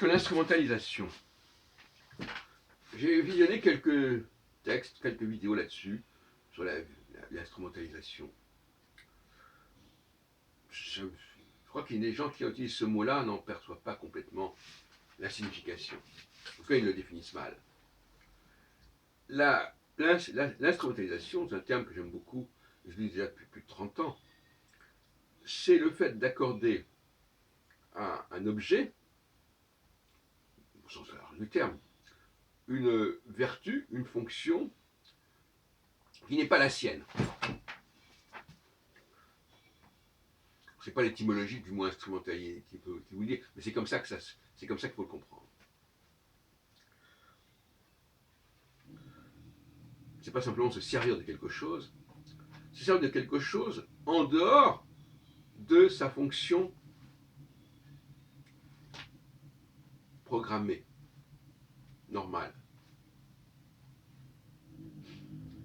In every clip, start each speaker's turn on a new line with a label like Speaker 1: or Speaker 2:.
Speaker 1: que l'instrumentalisation? J'ai visionné quelques textes, quelques vidéos là-dessus, sur l'instrumentalisation. Je crois qu'il y a des gens qui utilisent ce mot-là n'en perçoivent pas complètement la signification. En tout cas, ils le définissent mal. L'instrumentalisation, c'est un terme que j'aime beaucoup, je l'utilise déjà depuis plus de 30 ans. C'est le fait d'accorder à un objet, au sens large du terme, une vertu, une fonction qui n'est pas la sienne. C'est pas l'étymologie du mot instrumentalisé qui vous dit, mais c'est comme ça qu'il faut le comprendre. C'est pas simplement se servir de quelque chose, se servir de quelque chose en dehors de sa fonction programmée, normale.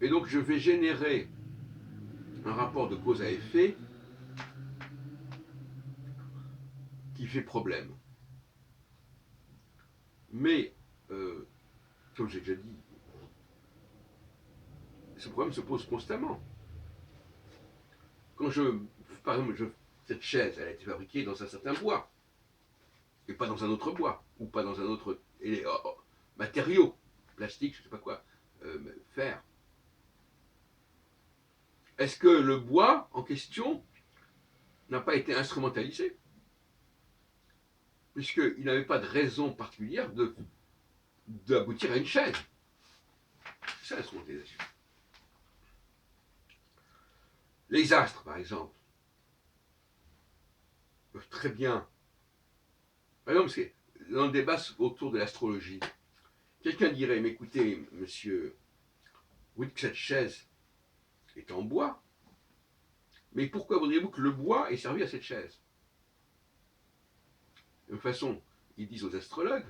Speaker 1: Et donc je vais générer un rapport de cause à effet qui fait problème. Mais, comme j'ai déjà dit, ce problème se pose constamment. Quand par exemple, cette chaise, elle a été fabriquée dans un certain bois, et pas dans un autre bois, ou pas dans un autre matériau, plastique, je ne sais pas quoi, fer. Est-ce que le bois en question n'a pas été instrumentalisé? Puisqu'il n'avait pas de raison particulière d'aboutir à une chaise. C'est ça l'instrumentalisation. Les astres, par exemple, peuvent très bien. Par exemple, dans le débat autour de l'astrologie, quelqu'un dirait, mais écoutez, monsieur, vous dites que cette chaise est en bois, mais pourquoi voudriez-vous que le bois ait servi à cette chaise? De toute façon, ils disent aux astrologues,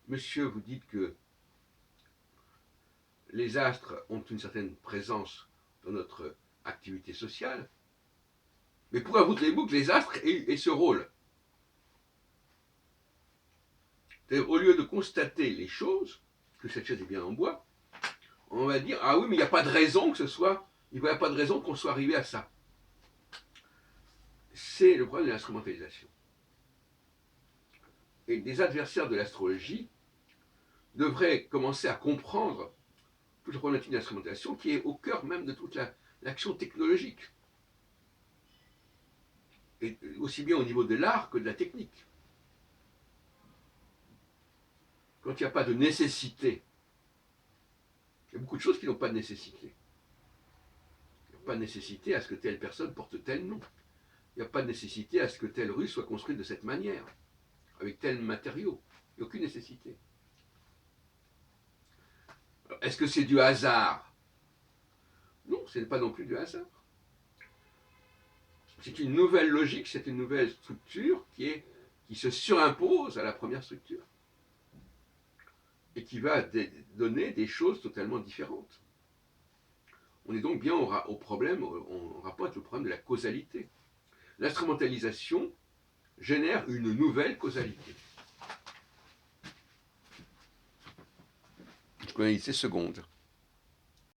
Speaker 1: monsieur, vous dites que les astres ont une certaine présence dans notre activité sociale, mais pourquoi voudriez-vous que les astres aient ce rôle? C'est-à-dire, au lieu de constater les choses, que cette chaise est bien en bois, on va dire, ah oui, mais il n'y a pas de raison que ce soit, il n'y a pas de raison qu'on soit arrivé à ça. C'est le problème de l'instrumentalisation. Et les adversaires de l'astrologie devraient commencer à comprendre toute la problématique de l'instrumentalisation qui est au cœur même de toute l'action technologique. Et aussi bien au niveau de l'art que de la technique. Quand il n'y a pas de nécessité, il y a beaucoup de choses qui n'ont pas de nécessité. Il n'y a pas de nécessité à ce que telle personne porte tel nom. Il n'y a pas de nécessité à ce que telle rue soit construite de cette manière, avec tel matériau. Il n'y a aucune nécessité. Est-ce que c'est du hasard? Non, ce n'est pas non plus du hasard. C'est une nouvelle logique, c'est une nouvelle structure qui se surimpose à la première structure et qui va donner des choses totalement différentes. On est donc bien au problème, on rapporte le problème de la causalité. L'instrumentalisation génère une nouvelle causalité. Je connais ces secondes.